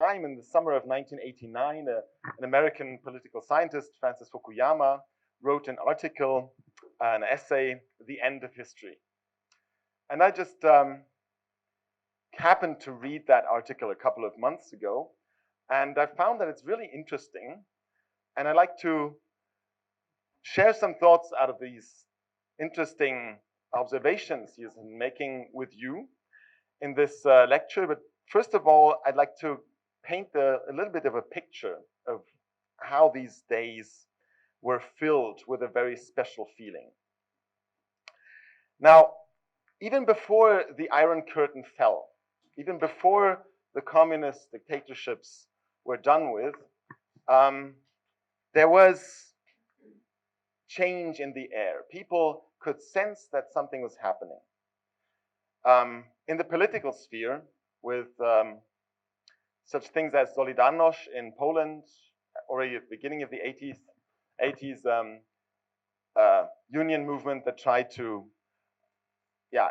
time, in the summer of 1989, an American political scientist, Francis Fukuyama, wrote an article, an essay, The End of History. And I just happened to read that article a couple of months ago, and I found that it's really interesting, and I'd like to share some thoughts out of these interesting observations he's making with you in this lecture. But first of all, I'd like to paint a little bit of a picture of how these days were filled with a very special feeling. Now, even before the Iron Curtain fell, even before the communist dictatorships were done with, there was change in the air. People could sense that something was happening. In the political sphere, with such things as Solidarność in Poland, already at the beginning of the 80s, union movement that tried to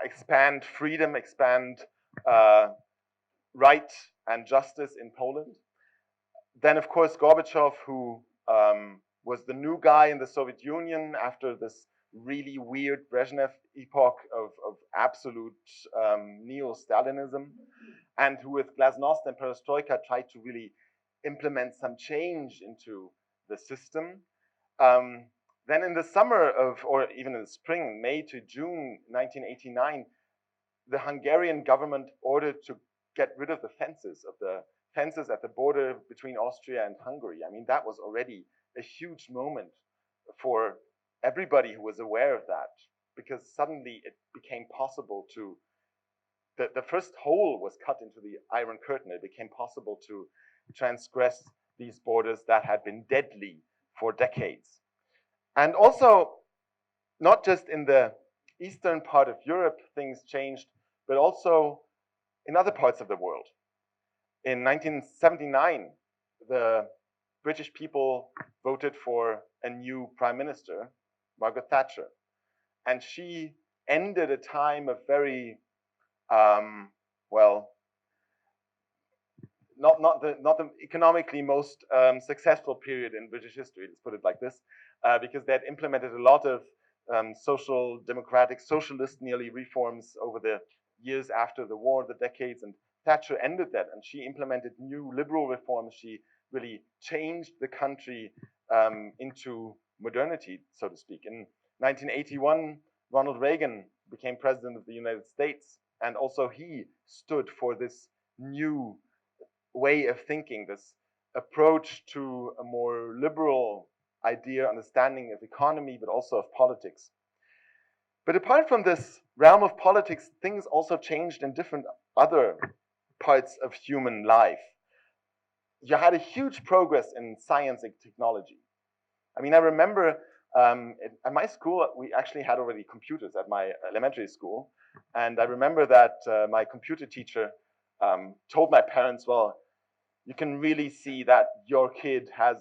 expand freedom, expand right and justice in Poland. Then, of course, Gorbachev, who was the new guy in the Soviet Union after this really weird Brezhnev epoch of absolute neo-Stalinism, and who with Glasnost and Perestroika tried to really implement some change into the system. Then in the summer of, or even in the spring, May to June 1989, the Hungarian government ordered to get rid of the fences at the border between Austria and Hungary. I mean, that was already a huge moment for everybody who was aware of that, because suddenly it became possible to, the first hole was cut into the Iron Curtain. It became possible to transgress these borders that had been deadly for decades. And also, not just in the eastern part of Europe, things changed, but also in other parts of the world. In 1979, the British people voted for a new prime minister, Margaret Thatcher, and she ended a time of very, well, not the economically most successful period in British history, let's put it like this, because they had implemented a lot of social democratic, socialist nearly reforms over the years after the war, the decades, and Thatcher ended that, and she implemented new liberal reforms. She really changed the country into modernity, so to speak. In 1981, Ronald Reagan became president of the United States, and also he stood for this new way of thinking, this approach to a more liberal idea, understanding of economy, but also of politics. But apart from this realm of politics, things also changed in different other parts of human life. You had a huge progress in science and technology. I mean, I remember at my school, we actually had already computers at my elementary school. And I remember that my computer teacher told my parents, well, you can really see that your kid has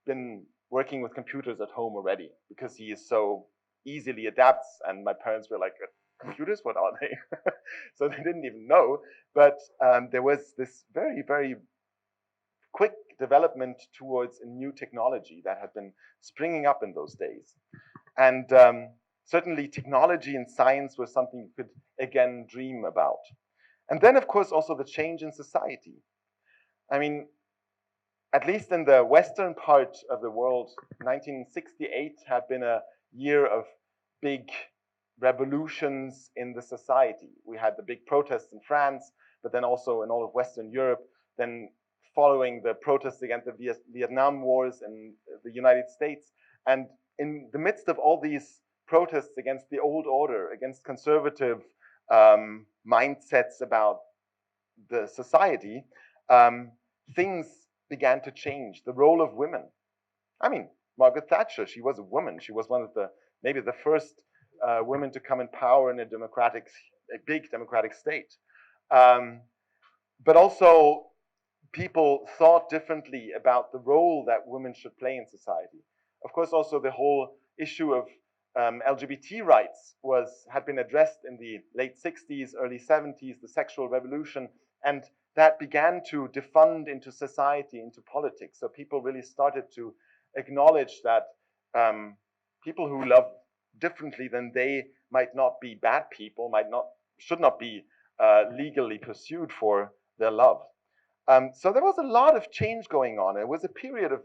been working with computers at home already because he is so easily adapts. And my parents were like, computers, what are they? So they didn't even know. But there was this very, very quick development towards a new technology that had been springing up in those days. And certainly technology and science was something you could again dream about. And then, of course, also the change in society. I mean, at least in the western part of the world, 1968 had been a year of big revolutions in the society. We had the big protests in France, but then also in all of Western Europe, then following the protests against the Vietnam Wars in the United States. And in the midst of all these protests against the old order, against conservative mindsets about the society, things began to change. The role of women. I mean, Margaret Thatcher, she was a woman. She was one of the, maybe the first women to come in power in a big democratic state. But also, people thought differently about the role that women should play in society. Of course, also the whole issue of LGBT rights had been addressed in the late 60s, early 70s, the sexual revolution And that began to defund into society, into politics. So people really started to acknowledge that people who love differently than they might not be bad people, should not be legally pursued for their love. So there was a lot of change going on. It was a period of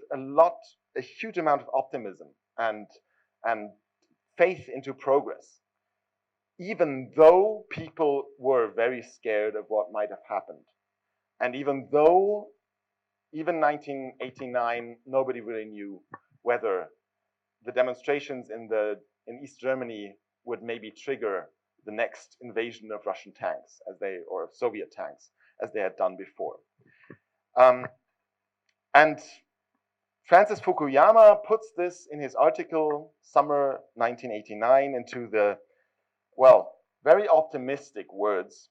a huge amount of optimism and faith into progress, even though people were very scared of what might have happened. And even 1989, nobody really knew whether the demonstrations in East Germany would maybe trigger the next invasion of Russian tanks or Soviet tanks, as they had done before. And Francis Fukuyama puts this in his article, Summer 1989, into the, very optimistic words.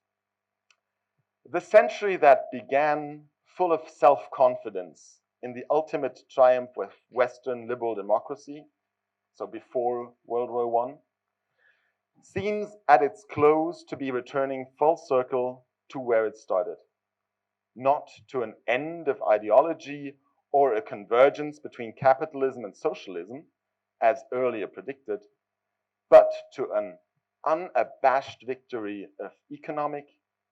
The century that began full of self-confidence in the ultimate triumph of Western liberal democracy, so before World War I, seems at its close to be returning full circle to where it started. Not to an end of ideology or a convergence between capitalism and socialism, as earlier predicted, but to an unabashed victory of economic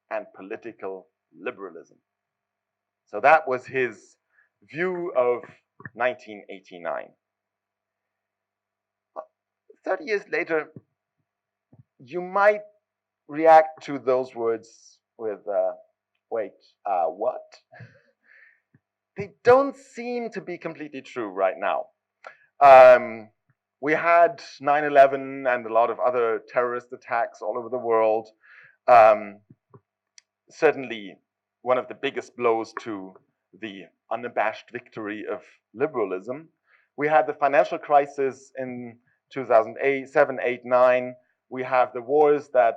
and political liberalism. So that was his view of 1989. 30 years later, you might react to those words with, what? They don't seem to be completely true right now. We had 9/11 and a lot of other terrorist attacks all over the world. Certainly one of the biggest blows to the unabashed victory of liberalism. We had the financial crisis in 2008, 7, 8, 9. We have the wars that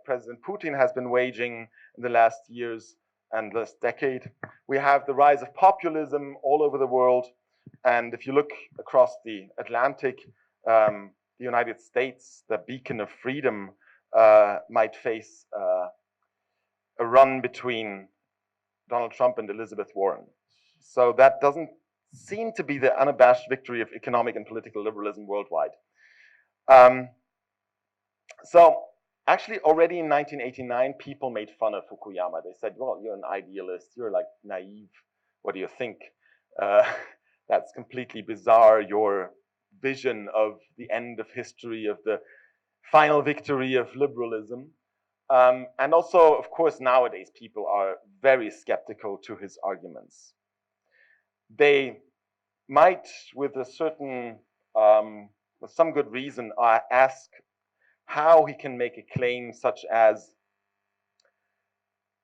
President Putin has been waging in the last years and this decade. We have the rise of populism all over the world. And if you look across the Atlantic, the United States, the beacon of freedom, might face a run between Donald Trump and Elizabeth Warren. So that doesn't seem to be the unabashed victory of economic and political liberalism worldwide. So actually already in 1989, people made fun of Fukuyama. They said, well, you're an idealist, you're like naive, what do you think? That's completely bizarre, your vision of the end of history, of the final victory of liberalism. And also, of course, nowadays people are very skeptical to his arguments. They might, with some good reason, ask how he can make a claim such as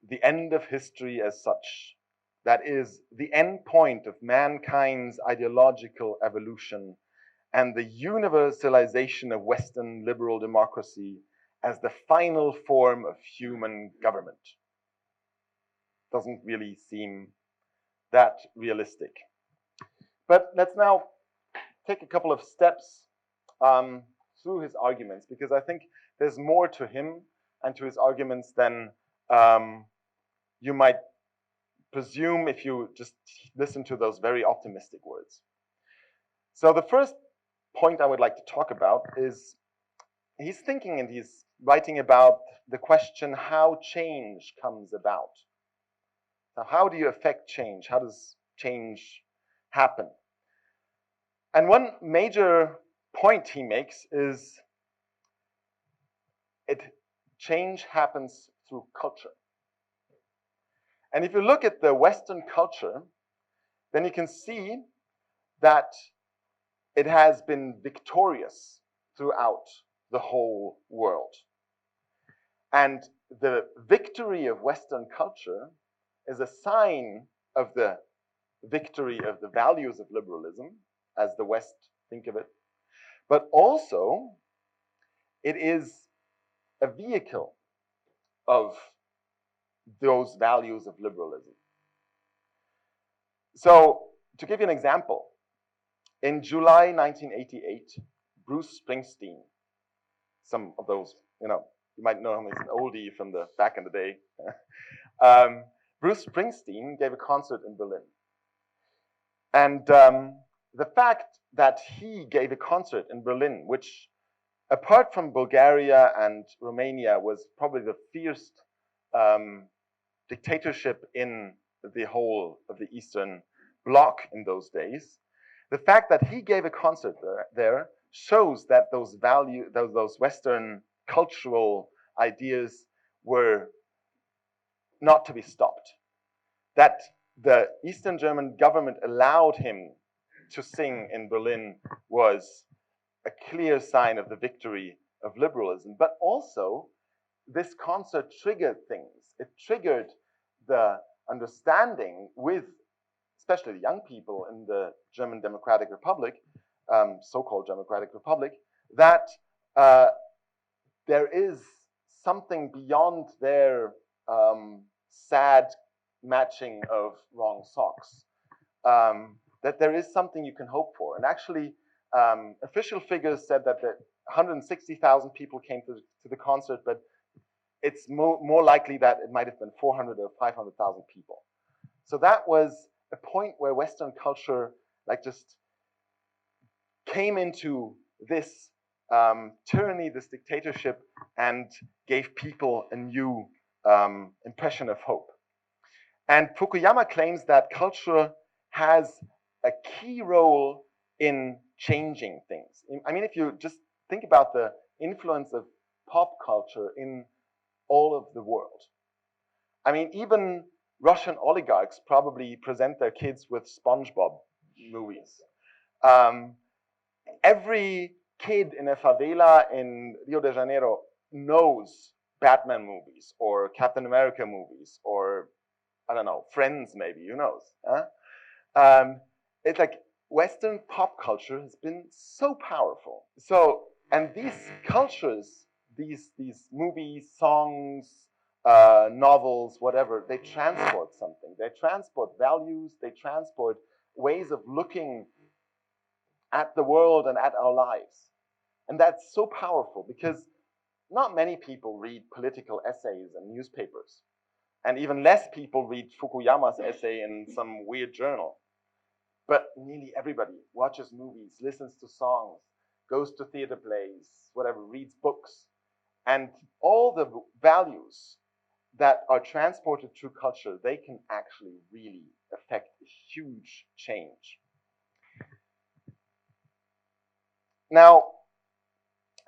the end of history as such, that is, the end point of mankind's ideological evolution and the universalization of Western liberal democracy as the final form of human government. Doesn't really seem that realistic. But let's now take a couple of steps through his arguments, because I think there's more to him and to his arguments than you might presume if you just listen to those very optimistic words. So the first point I would like to talk about is he's thinking and he's writing about the question how change comes about. Now, how do you affect change? How does change happen? And one major point he makes is change happens through culture. And if you look at the Western culture, then you can see that it has been victorious throughout the whole world. And the victory of Western culture is a sign of the victory of the values of liberalism, as the West think of it, but also it is a vehicle of those values of liberalism. So, to give you an example, in July 1988, Bruce Springsteen, some of those, you might know him as an oldie from the back in the day, Bruce Springsteen gave a concert in Berlin. And the fact that he gave a concert in Berlin, which apart from Bulgaria and Romania was probably the fierce dictatorship in the whole of the Eastern Bloc in those days, the fact that he gave a concert there shows that those Western cultural ideas were not to be stopped. That the Eastern German government allowed him to sing in Berlin was a clear sign of the victory of liberalism. But also, this concert triggered things. It triggered the understanding with, especially the young people in the German Democratic Republic, so-called Democratic Republic, that there is something beyond their sad matching of wrong socks, that there is something you can hope for. And actually, official figures said that 160,000 people came to the concert, but it's more likely that it might have been 400 or 500,000 people. So that was a point where Western culture just came into this tyranny, this dictatorship, and gave people a new impression of hope. And Fukuyama claims that culture has a key role in changing things. I mean, if you just think about the influence of pop culture in all of the world. I mean, even Russian oligarchs probably present their kids with SpongeBob movies. Every kid in a favela in Rio de Janeiro knows Batman movies or Captain America movies or, I don't know, Friends maybe, who knows? Huh? It's like Western pop culture has been so powerful. So, and these cultures, these movies, songs, novels, whatever, they transport something. They transport values, they transport ways of looking at the world and at our lives. And that's so powerful because not many people read political essays in newspapers. And even less people read Fukuyama's essay in some weird journal. But nearly everybody watches movies, listens to songs, goes to theater plays, whatever, reads books. And all the values that are transported through culture, they can actually really affect a huge change. Now,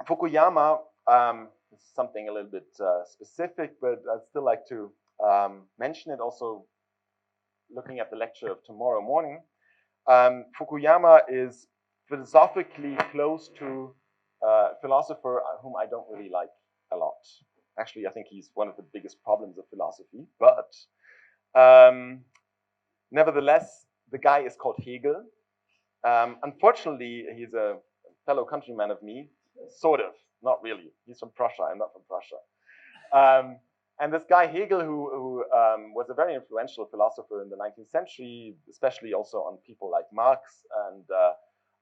Fukuyama, this is something a little bit specific, but I'd still like to mention it also looking at the lecture of tomorrow morning. Fukuyama is philosophically close to a philosopher whom I don't really like a lot. Actually, I think he's one of the biggest problems of philosophy, but nevertheless, the guy is called Hegel. Unfortunately, he's a fellow countryman of me, sort of, not really. He's from Prussia, I'm not from Prussia. And this guy Hegel, who was a very influential philosopher in the 19th century, especially also on people like Marx and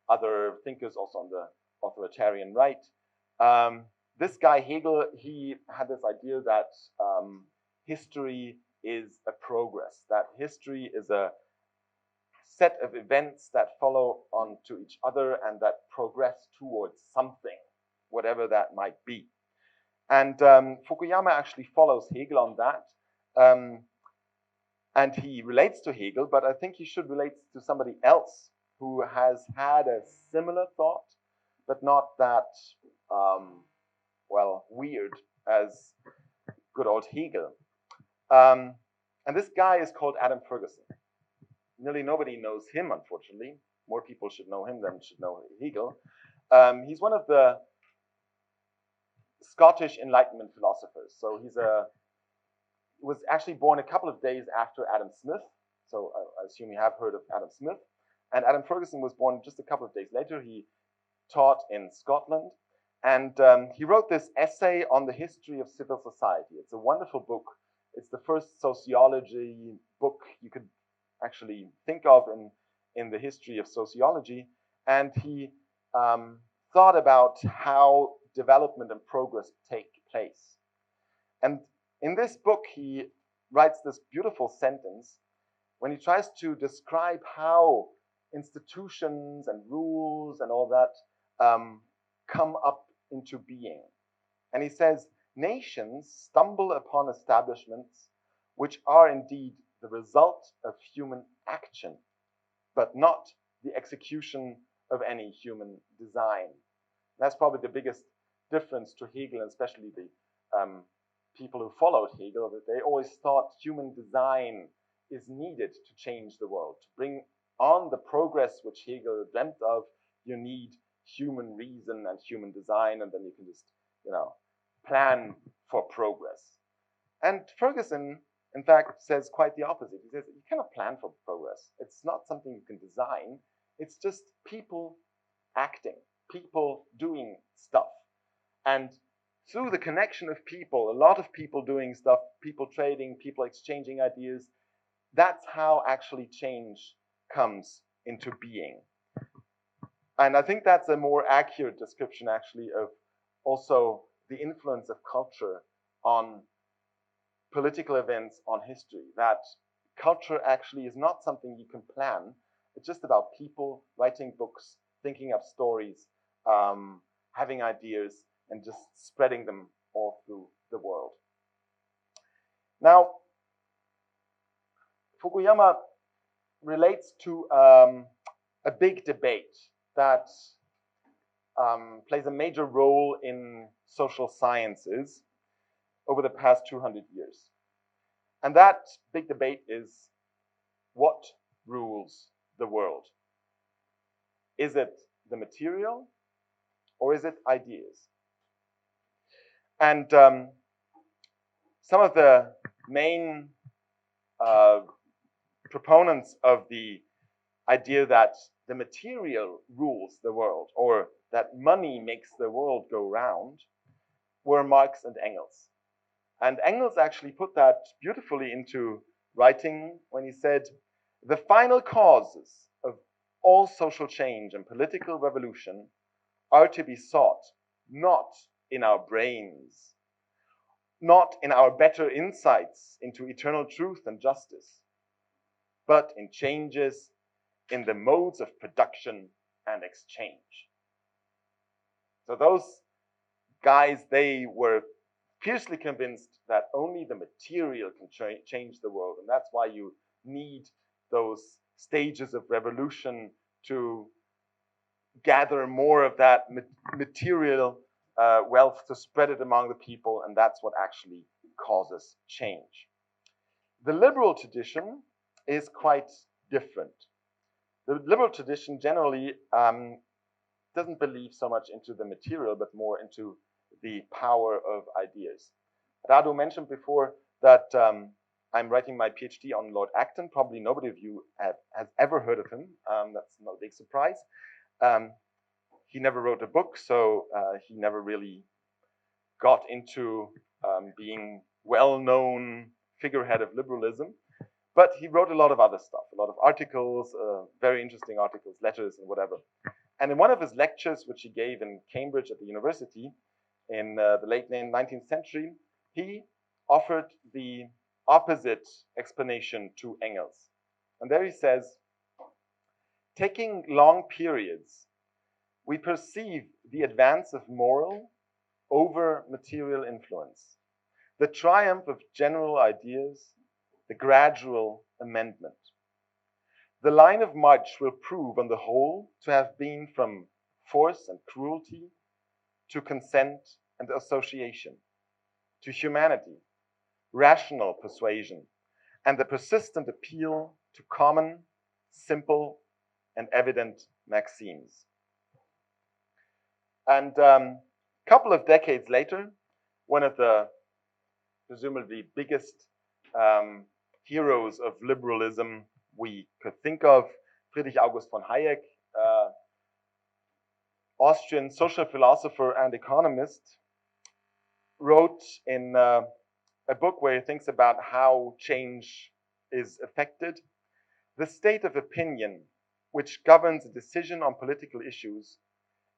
other thinkers also on the authoritarian right. This guy Hegel, he had this idea that history is a progress, that history is a set of events that follow on to each other and that progress towards something, whatever that might be. And Fukuyama actually follows Hegel on that. And he relates to Hegel, but I think he should relate to somebody else who has had a similar thought, but not that, well, weird as good old Hegel. And this guy is called Adam Ferguson. Nearly nobody knows him, unfortunately. More people should know him than should know Hegel. He's one of the Scottish Enlightenment philosophers. So he was actually born a couple of days after Adam Smith. So I assume you have heard of Adam Smith. And Adam Ferguson was born just a couple of days later. He taught in Scotland. And he wrote this essay on the history of civil society. It's a wonderful book. It's the first sociology book you could actually think of in the history of sociology. And he thought about how development and progress take place. And in this book, he writes this beautiful sentence when he tries to describe how institutions and rules and all that come up into being. And he says, nations stumble upon establishments which are indeed the result of human action, but not the execution of any human design. That's probably the biggest difference to Hegel, and especially the people who followed Hegel, that they always thought human design is needed to change the world. To bring on the progress which Hegel dreamt of, you need human reason and human design, and then you can just, plan for progress. And Ferguson, in fact, says quite the opposite. He says, you cannot plan for progress. It's not something you can design. It's just people acting, people doing stuff. And through the connection of people, a lot of people doing stuff, people trading, people exchanging ideas, that's how actually change comes into being. And I think that's a more accurate description, actually, of also the influence of culture on political events, on history. That culture actually is not something you can plan. It's just about people writing books, thinking up stories, having ideas, and just spreading them all through the world. Now, Fukuyama relates to a big debate that plays a major role in social sciences over the past 200 years. And that big debate is, what rules the world? Is it the material, or is it ideas? And some of the main proponents of the idea that the material rules the world, or that money makes the world go round, were Marx and Engels. And Engels actually put that beautifully into writing when he said, the final causes of all social change and political revolution are to be sought not in our brains, not in our better insights into eternal truth and justice, but in changes in the modes of production and exchange. So those guys, they were fiercely convinced that only the material can change the world, and that's why you need those stages of revolution to gather more of that material wealth, to spread it among the people, and that's what actually causes change. The liberal tradition is quite different. The liberal tradition generally doesn't believe so much into the material, but more into the power of ideas. Radu mentioned before that I'm writing my PhD on Lord Acton. Probably nobody of you has ever heard of him. That's not a big surprise. He never wrote a book, so he never really got into being well-known figurehead of liberalism. But he wrote a lot of other stuff, a lot of articles, very interesting articles, letters, and whatever. And in one of his lectures, which he gave in Cambridge at the university in the late 19th century, he offered the opposite explanation to Engels. And there he says, taking long periods, we perceive the advance of moral over material influence, the triumph of general ideas, the gradual amendment. The line of march will prove on the whole to have been from force and cruelty to consent and association, to humanity, rational persuasion, and the persistent appeal to common, simple, and evident maxims. And a couple of decades later, one of the presumably biggest heroes of liberalism we could think of, Friedrich August von Hayek, Austrian social philosopher and economist, wrote in a book where he thinks about how change is affected. The state of opinion which governs a decision on political issues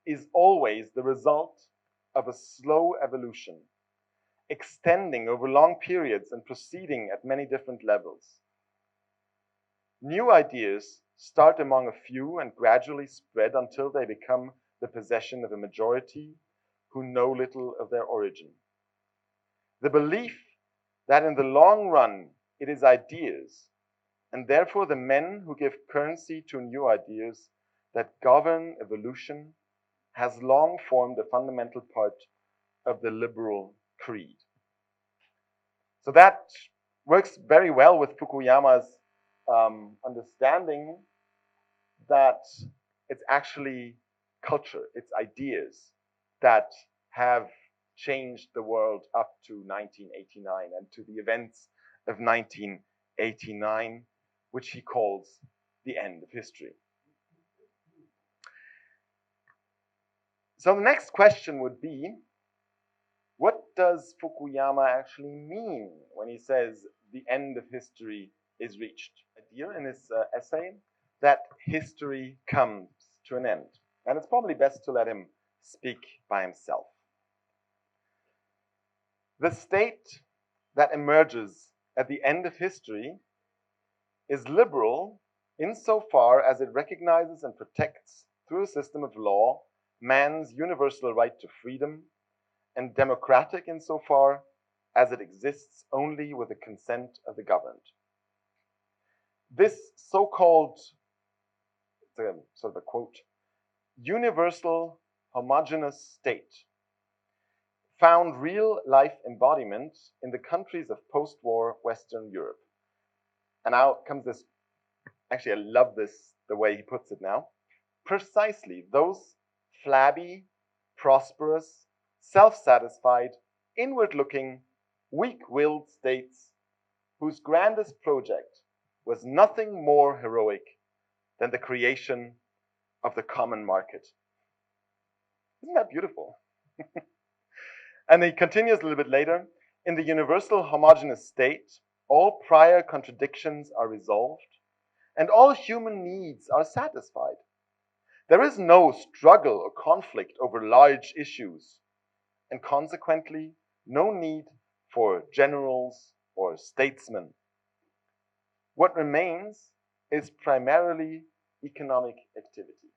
is always the result of a slow evolution, extending over long periods and proceeding at many different levels. New ideas start among a few and gradually spread until they become the possession of a majority who know little of their origin. The belief that in the long run it is ideas, and therefore the men who give currency to new ideas that govern evolution, has long formed a fundamental part of the liberal creed. So that works very well with Fukuyama's understanding that it's actually culture, it's ideas that have changed the world up to 1989 and to the events of 1989, which he calls the end of history. So the next question would be, what does Fukuyama actually mean when he says the end of history is reached? Idea in his essay that history comes to an end. And it's probably best to let him speak by himself. The state that emerges at the end of history is liberal insofar as it recognizes and protects through a system of law man's universal right to freedom, and democratic insofar as it exists only with the consent of the governed. This so-called, sort of a quote, universal homogeneous state found real life embodiment in the countries of post-war Western Europe. And now comes this, actually I love this, the way he puts it now. Precisely those flabby, prosperous, self-satisfied, inward-looking, weak-willed states whose grandest project was nothing more heroic than the creation of the common market. Isn't that beautiful? And he continues a little bit later, in the universal homogeneous state, all prior contradictions are resolved, and all human needs are satisfied. There is no struggle or conflict over large issues, and consequently, no need for generals or statesmen. What remains is primarily economic activity.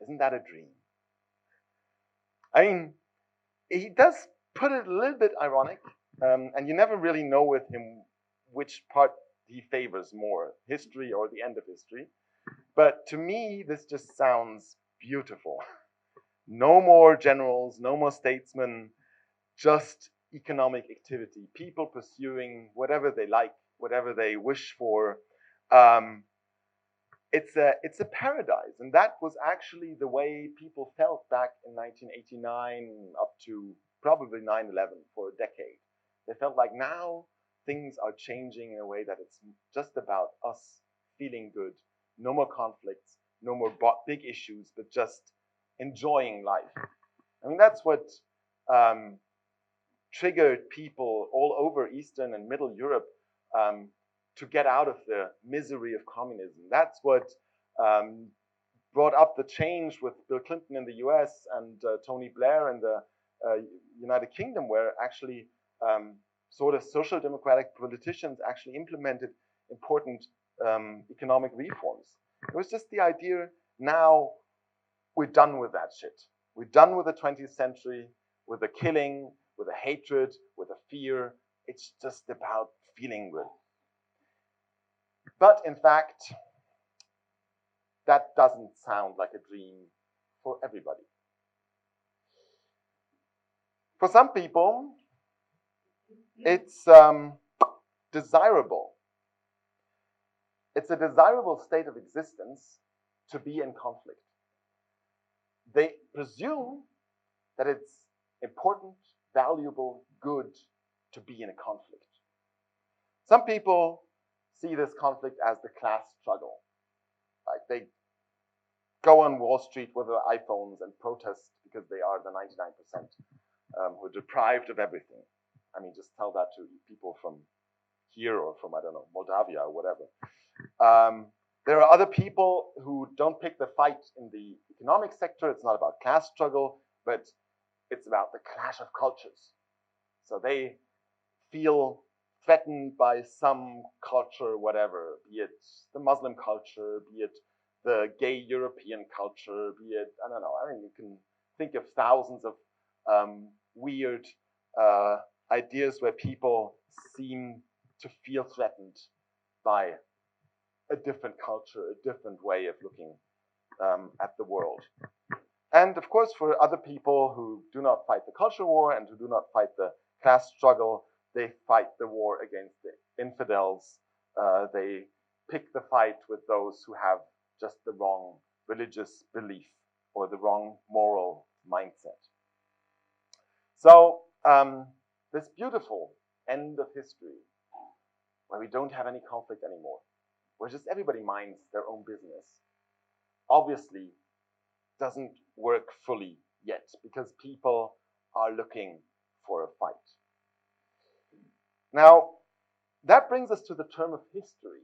Isn't that a dream? I mean, he does put it a little bit ironic, and you never really know with him which part he favors more, history or the end of history. But to me, this just sounds beautiful. No more generals, no more statesmen, just economic activity, people pursuing whatever they like, whatever they wish for. It's a paradise, and that was actually the way people felt back in 1989 up to probably 9/11 for a decade. They felt like now things are changing in a way that it's just about us feeling good, no more conflicts, no more big issues, but just enjoying life. I mean, that's what triggered people all over Eastern and Middle Europe to get out of the misery of communism. That's what brought up the change with Bill Clinton in the US and Tony Blair in the United Kingdom, where actually sort of social democratic politicians actually implemented important economic reforms. It was just the idea, now we're done with that shit. We're done with the 20th century, with the killing, with the hatred, with the fear. It's just about feeling good. But in fact, that doesn't sound like a dream for everybody. For some people, it's desirable. It's a desirable state of existence to be in conflict. They presume that it's important, valuable, good to be in a conflict. Some people see this conflict as the class struggle. Like they go on Wall Street with their iPhones and protest because they are the 99% who are deprived of everything. I mean, just tell that to people from here or from, I don't know, Moldavia or whatever. There are other people who don't pick the fight in the economic sector. It's not about class struggle, but it's about the clash of cultures. So they feel threatened by some culture, whatever, be it the Muslim culture, be it the gay European culture, be it, I don't know, I mean, you can think of thousands of weird ideas where people seem to feel threatened by a different culture, a different way of looking at the world. And of course, for other people who do not fight the culture war and who do not fight the class struggle, they fight the war against the infidels. They pick the fight with those who have just the wrong religious belief or the wrong moral mindset. So this beautiful end of history, where we don't have any conflict anymore, where just everybody minds their own business, obviously doesn't work fully yet, because people are looking for a fight. Now, that brings us to the term of history,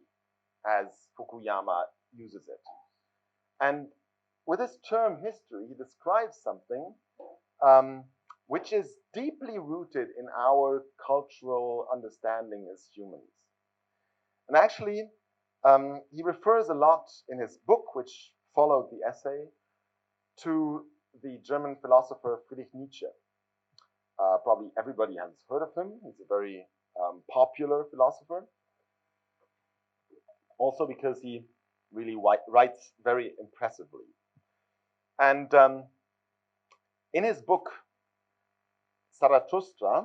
as Fukuyama uses it. And with this term history, he describes something which is deeply rooted in our cultural understanding as humans. And actually, he refers a lot in his book, which followed the essay, to the German philosopher Friedrich Nietzsche. Probably everybody has heard of him. He's a very popular philosopher. Also because he really writes very impressively. And in his book, Zarathustra,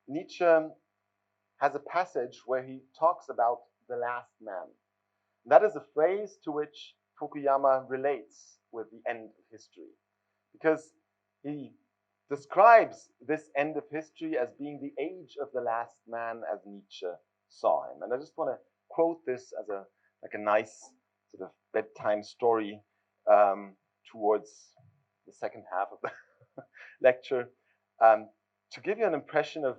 Nietzsche has a passage where he talks about the last man. That is a phrase to which Fukuyama relates with the end of history, because he describes this end of history as being the age of the last man as Nietzsche saw him. And I just want to quote this as a nice sort of bedtime story towards the second half of the lecture, to give you an impression of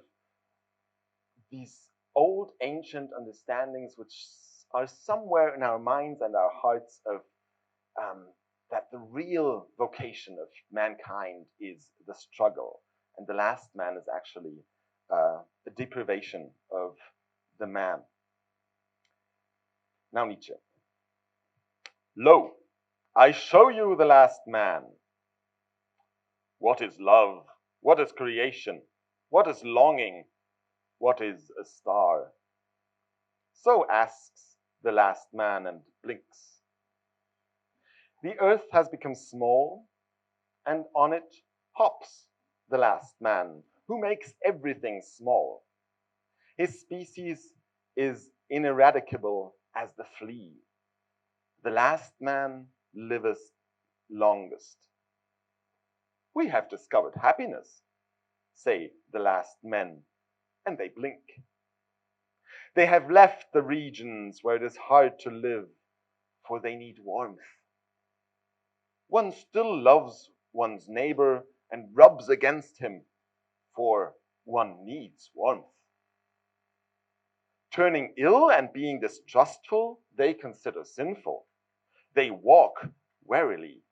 these old ancient understandings which are somewhere in our minds and our hearts of that the real vocation of mankind is the struggle, and the last man is actually the deprivation of the man. Now Nietzsche. Lo, I show you the last man. What is love? What is creation? What is longing? What is a star? So asks the last man and blinks. The earth has become small, and on it hops the last man, who makes everything small. His species is ineradicable as the flea. The last man liveth longest. We have discovered happiness, say the last men, and they blink. They have left the regions where it is hard to live, for they need warmth. One still loves one's neighbor and rubs against him, for one needs warmth. Turning ill and being distrustful, they consider sinful. They walk warily.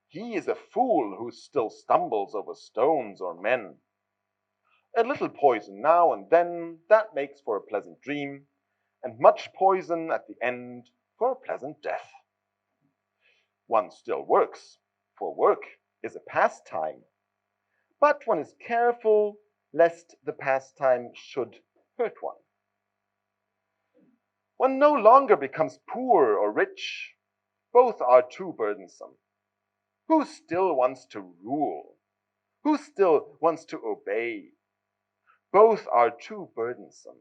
He is a fool who still stumbles over stones or men. A little poison now and then, that makes for a pleasant dream, and much poison at the end for a pleasant death. One still works, for work is a pastime, but one is careful lest the pastime should hurt one. One no longer becomes poor or rich. Both are too burdensome. Who still wants to rule? Who still wants to obey? Both are too burdensome.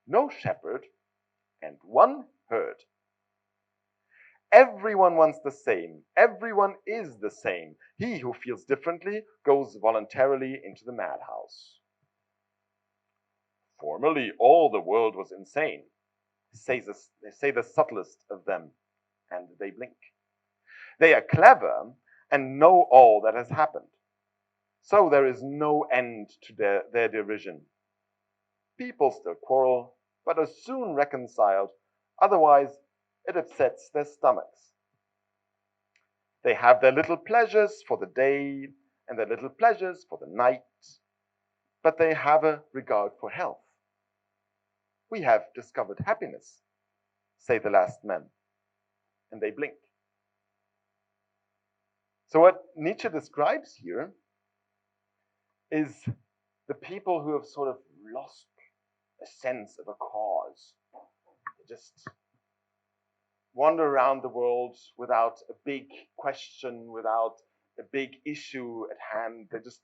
No shepherd and one herd. Everyone wants the same. Everyone is the same. He who feels differently goes voluntarily into the madhouse. Formerly all the world was insane, say the subtlest of them, and they blink. They are clever and know all that has happened. So there is no end to their derision. People still quarrel, but are soon reconciled, otherwise it upsets their stomachs. They have their little pleasures for the day and their little pleasures for the night. but they have a regard for health. We have discovered happiness, say the last men, and they blink. So what Nietzsche describes here is the people who have sort of lost a sense of a cause. They just wander around the world without a big question, without a big issue at hand. They just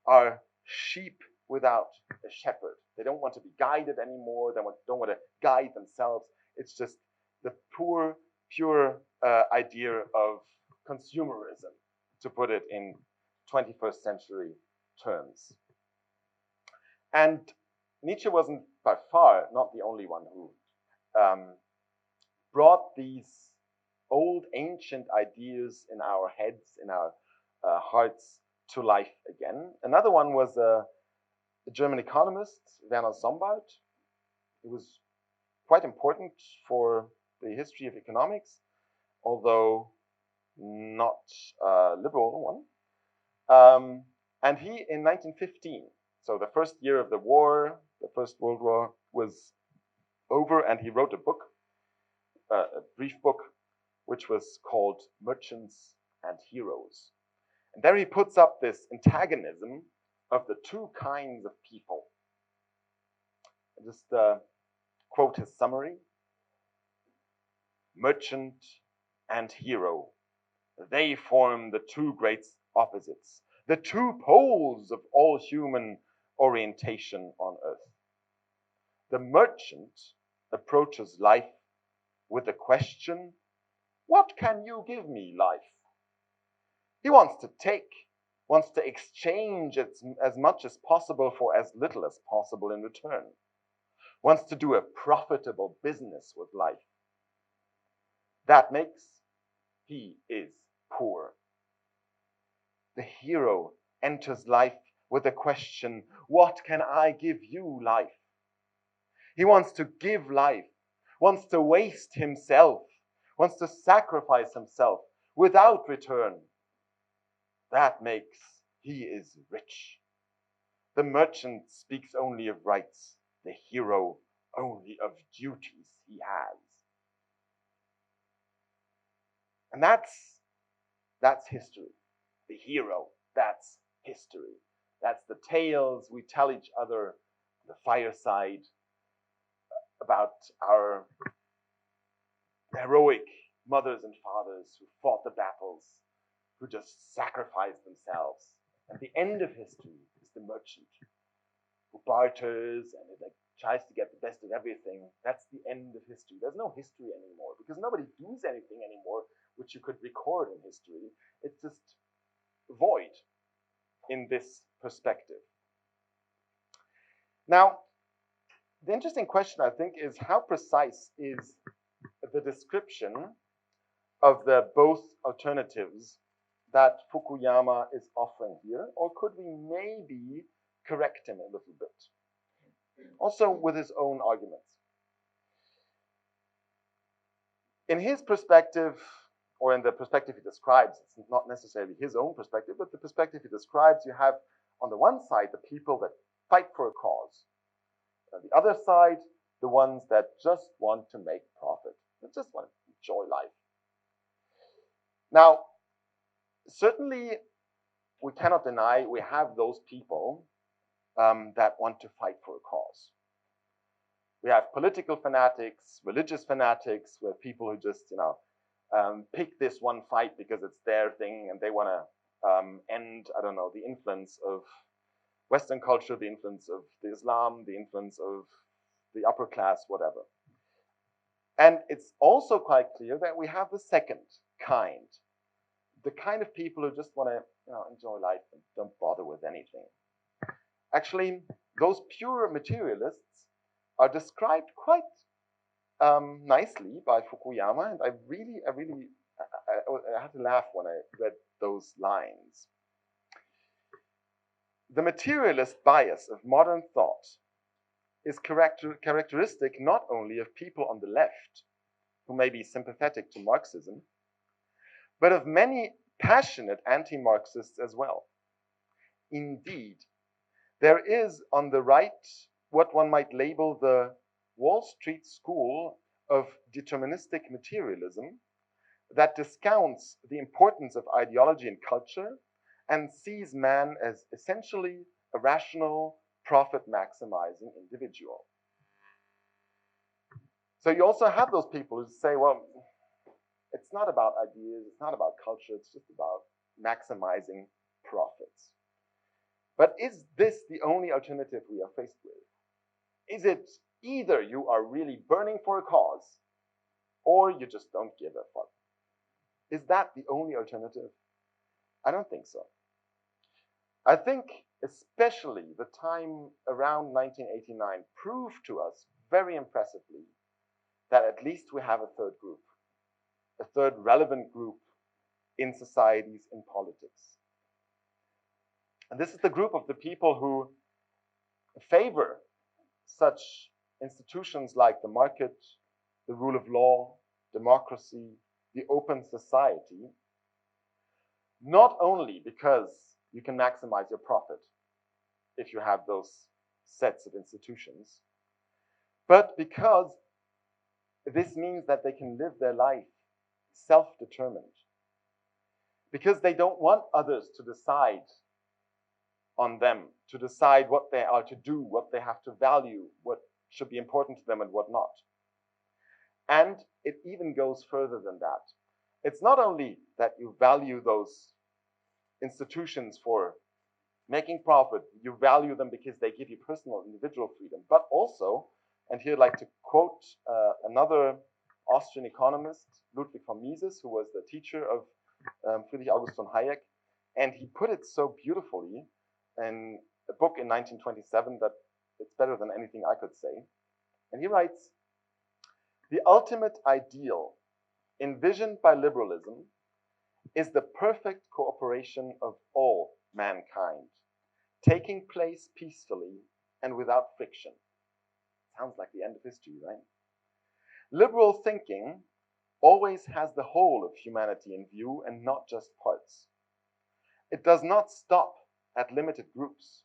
are sheep without a shepherd. They don't want to be guided anymore. They don't want to guide themselves. It's just the pure idea of consumerism, to put it in 21st century terms. And Nietzsche wasn't by far not the only one who brought these old ancient ideas in our heads, in our hearts, to life again. Another one was a German economist, Werner Sombart. He was quite important for the history of economics, although not a liberal one. And he, in 1915, so the first year of the war, the First World War was over, and he wrote a book, a brief book, which was called Merchants and Heroes. And there he puts up this antagonism of the two kinds of people. I'll just quote his summary. Merchant and hero, they form the two great opposites, the two poles of all human orientation on earth. The merchant approaches life with the question, what can you give me, life? He wants to take, wants to exchange as much as possible for as little as possible in return, wants to do a profitable business with life. That makes he is poor. The hero enters life with the question, what can I give you, life? He wants to give life, wants to waste himself, wants to sacrifice himself without return. That makes he is rich. The merchant speaks only of rights, the hero only of duties he has. And that's history. The hero, that's history. That's the tales we tell each other at the fireside about our heroic mothers and fathers who fought the battles, who just sacrificed themselves. And the end of history is the merchant who barters and tries to get the best of everything. That's the end of history. There's no history anymore because nobody does anything anymore which you could record in history. It's just void in this perspective. Now, the interesting question, I think, is how precise is the description of the both alternatives that Fukuyama is offering here, or could we maybe correct him a little bit? Also with his own arguments. In his perspective, or in the perspective he describes, it's not necessarily his own perspective, but the perspective he describes, you have on the one side the people that fight for a cause. On the other side, the ones that just want to make profit, that just want to enjoy life. Now, certainly we cannot deny we have those people that want to fight for a cause. We have political fanatics, religious fanatics, we have people who just, pick this one fight because it's their thing and they want to end, I don't know, the influence of Western culture, the influence of the Islam, the influence of the upper class, whatever. And it's also quite clear that we have the second kind, the kind of people who just want to enjoy life and don't bother with anything. Actually, those pure materialists are described quite nicely by Fukuyama, and I had to laugh when I read those lines. The materialist bias of modern thought is characteristic not only of people on the left, who may be sympathetic to Marxism, but of many passionate anti-Marxists as well. Indeed, There is on the right what one might label the Wall Street school of deterministic materialism that discounts the importance of ideology and culture and sees man as essentially a rational, profit-maximizing individual. So you also have those people who say, well, it's not about ideas, it's not about culture, it's just about maximizing profits. But is this the only alternative we are faced with? Is it either you are really burning for a cause or you just don't give a fuck? Is that the only alternative? I don't think so. I think especially the time around 1989 proved to us very impressively that at least we have a third group, a third relevant group in societies, in politics. And this is the group of the people who favor such institutions like the market, the rule of law, democracy, the open society, not only because you can maximize your profit if you have those sets of institutions, but because this means that they can live their life self-determined. Because they don't want others to decide on them, to decide what they are to do, what they have to value, what should be important to them and what not. And it even goes further than that. It's not only that you value those institutions for making profit, you value them because they give you personal individual freedom, but also, and here I'd like to quote another Austrian economist, Ludwig von Mises, who was the teacher of Friedrich August von Hayek, and he put it so beautifully in a book in 1927 that it's better than anything I could say. And he writes, "The ultimate ideal envisioned by liberalism is the perfect cooperation of all mankind, taking place peacefully and without friction." Sounds like the end of history, right? Liberal thinking always has the whole of humanity in view and not just parts. It does not stop at limited groups.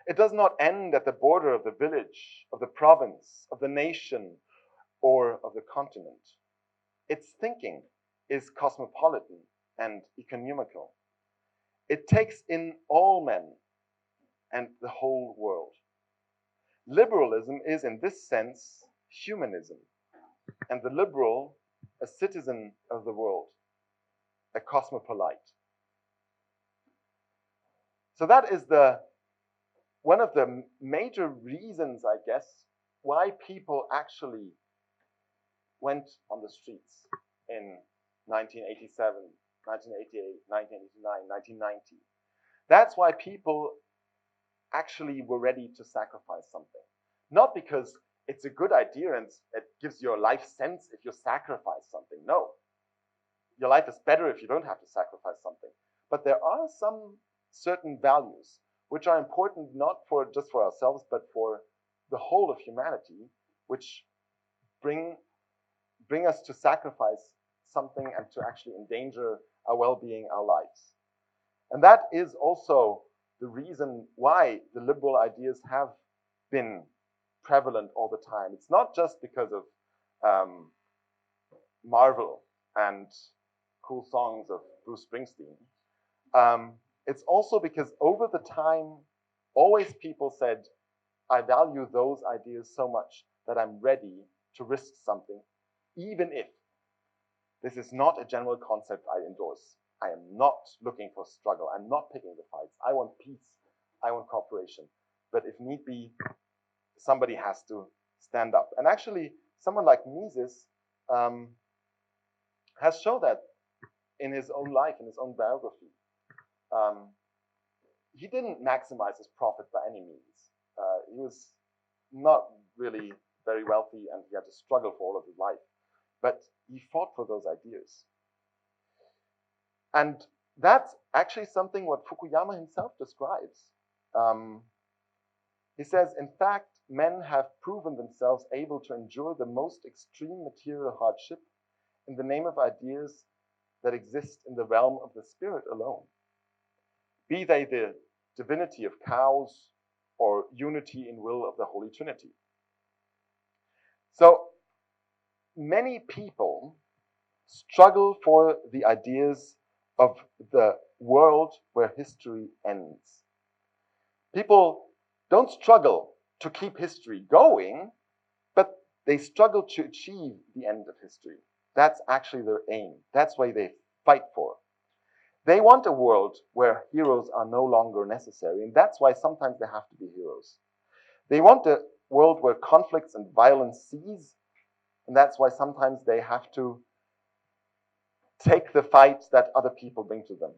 It does not end at the border of the village, of the province, of the nation, or of the continent. Its thinking is cosmopolitan and economical. It takes in all men and the whole world. Liberalism is, in this sense, humanism, and the liberal, a citizen of the world, a cosmopolite. So that is one of the major reasons, I guess, why people actually went on the streets in 1987, 1988, 1989, 1990. That's why people actually were ready to sacrifice something. Not because it's a good idea and it gives your life sense if you sacrifice something. No. Your life is better if you don't have to sacrifice something. But there are some certain values which are important not just for ourselves, but for the whole of humanity, which bring us to sacrifice something and to actually endanger our well-being, our lives. And that is also the reason why the liberal ideas have been prevalent all the time. It's not just because of Marvel and cool songs of Bruce Springsteen. It's also because over the time, always people said, I value those ideas so much that I'm ready to risk something, even if this is not a general concept I endorse. I am not looking for struggle. I'm not picking the fights. I want peace. I want cooperation. But if need be, somebody has to stand up. And actually, someone like Mises has shown that in his own life, in his own biography. He didn't maximize his profit by any means. He was not really very wealthy and he had to struggle for all of his life. But he fought for those ideas. And that's actually something what Fukuyama himself describes. He says, in fact, men have proven themselves able to endure the most extreme material hardship in the name of ideas that exist in the realm of the spirit alone. Be they the divinity of cows, or unity in will of the Holy Trinity. So many people struggle for the ideas of the world where history ends. People don't struggle to keep history going, but they struggle to achieve the end of history. That's actually their aim. That's why they fight for. They want a world where heroes are no longer necessary, and that's why sometimes they have to be heroes. They want a world where conflicts and violence cease, and that's why sometimes they have to take the fight that other people bring to them.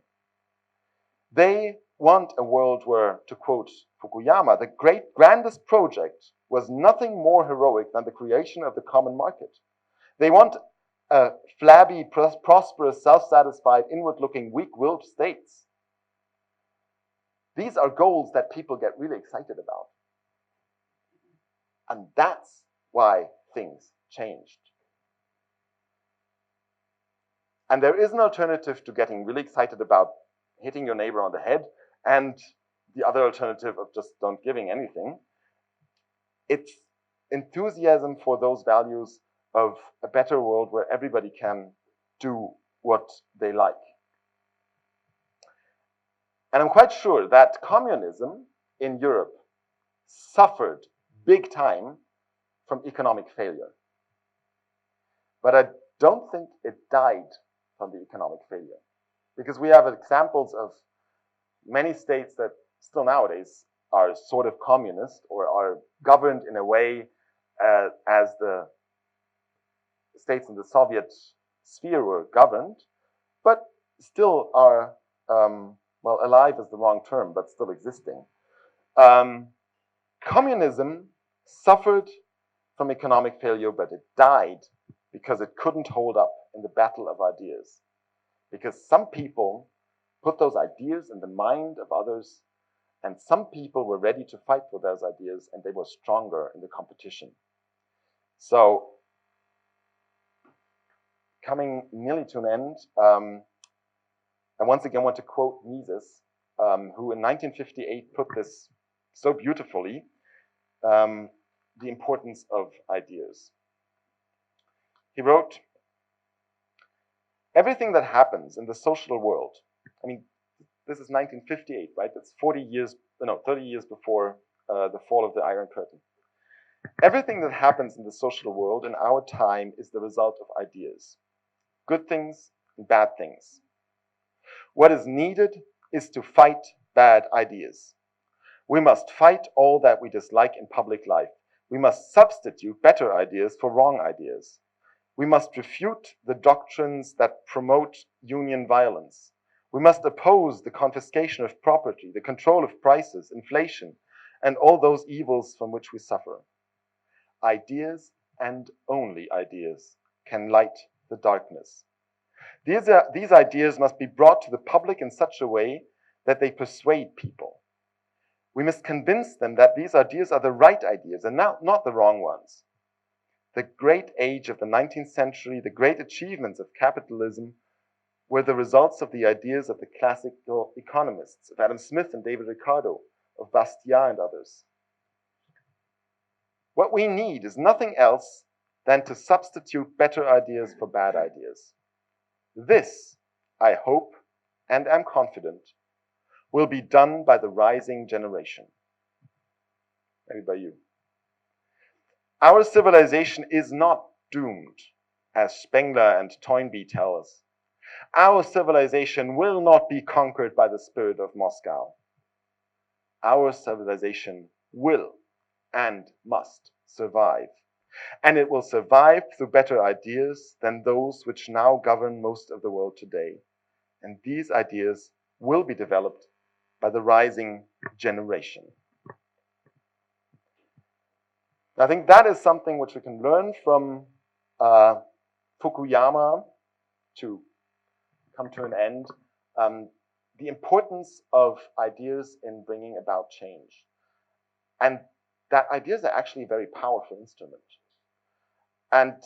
They want a world where, to quote Fukuyama, the grandest project was nothing more heroic than the creation of the common market. They want a flabby, prosperous, self-satisfied, inward-looking, weak-willed states. These are goals that people get really excited about. And that's why things changed. And there is an alternative to getting really excited about hitting your neighbor on the head, and the other alternative of just don't giving anything. It's enthusiasm for those values of a better world where everybody can do what they like. And I'm quite sure that communism in Europe suffered big time from economic failure. But I don't think it died from the economic failure, because we have examples of many states that still nowadays are sort of communist or are governed in a way as the states in the Soviet sphere were governed, but still are, well, alive is the wrong term, but still existing. Communism suffered from economic failure, but it died because it couldn't hold up in the battle of ideas. Because some people put those ideas in the mind of others, and some people were ready to fight for those ideas, and they were stronger in the competition. So, coming nearly to an end, I once again want to quote Mises, who in 1958 put this so beautifully, the importance of ideas. He wrote, "Everything that happens in the social world," I mean, this is 1958, right? That's 30 years before the fall of the Iron Curtain. "Everything that happens in the social world in our time is the result of ideas, good things and bad things. What is needed is to fight bad ideas. We must fight all that we dislike in public life. We must substitute better ideas for wrong ideas. We must refute the doctrines that promote union violence. We must oppose the confiscation of property, the control of prices, inflation, and all those evils from which we suffer. Ideas, and only ideas, can light the darkness. These ideas must be brought to the public in such a way that they persuade people. We must convince them that these ideas are the right ideas and not the wrong ones. The great age of the 19th century, the great achievements of capitalism, were the results of the ideas of the classical economists, of Adam Smith and David Ricardo, of Bastiat and others. What we need is nothing else than to substitute better ideas for bad ideas. This, I hope and am confident, will be done by the rising generation." Maybe by you. "Our civilization is not doomed, as Spengler and Toynbee tell us. Our civilization will not be conquered by the spirit of Moscow. Our civilization will and must survive. And it will survive through better ideas than those which now govern most of the world today. And these ideas will be developed by the rising generation." I think that is something which we can learn from Fukuyama to come to an end. The importance of ideas in bringing about change. And that ideas are actually a very powerful instrument. And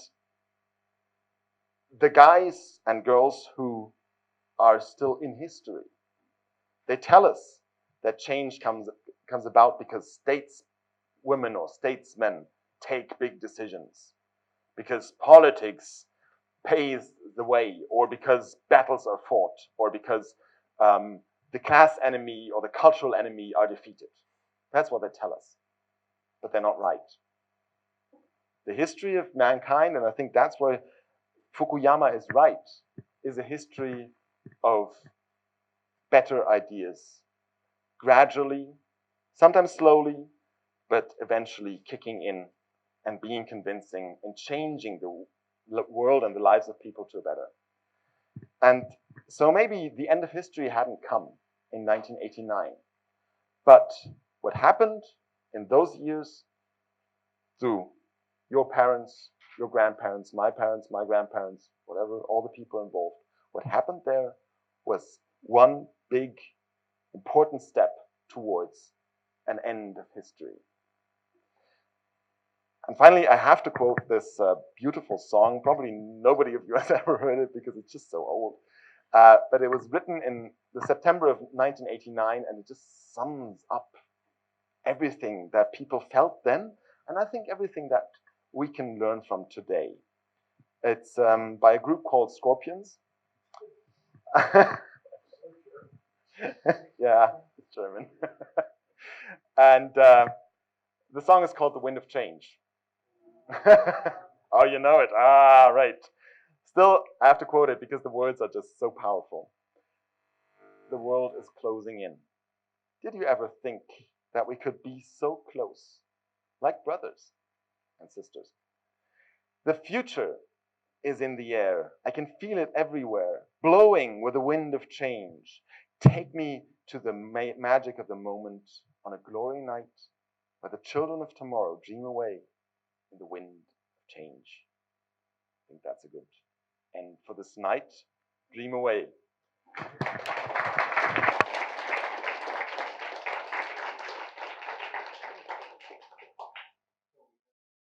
the guys and girls who are still in history, they tell us that change comes comes about because stateswomen or statesmen take big decisions, because politics pays the way, or because battles are fought, or because the class enemy or the cultural enemy are defeated. That's what they tell us. But they're not right. The history of mankind, and I think that's where Fukuyama is right, is a history of better ideas, gradually, sometimes slowly, but eventually kicking in and being convincing and changing the world and the lives of people to a better. And so maybe the end of history hadn't come in 1989. But what happened in those years through your parents, your grandparents, my grandparents, whatever, all the people involved, what happened there was one big important step towards an end of history. And finally, I have to quote this beautiful song. Probably nobody of you has ever heard it because it's just so old. But it was written in the September of 1989, and it just sums up everything that people felt then, and I think everything that we can learn from today. It's by a group called Scorpions. Yeah, it's German. And the song is called The Wind of Change. Oh, you know it. Ah, right. Still, I have to quote it because the words are just so powerful. The world is closing in. Did you ever think that we could be so close, like brothers and sisters? The future is in the air. I can feel it everywhere, blowing with the wind of change. Take me to the magic of the moment on a glory night where the children of tomorrow dream away in the wind of change. I think that's a good end for this night. Dream away.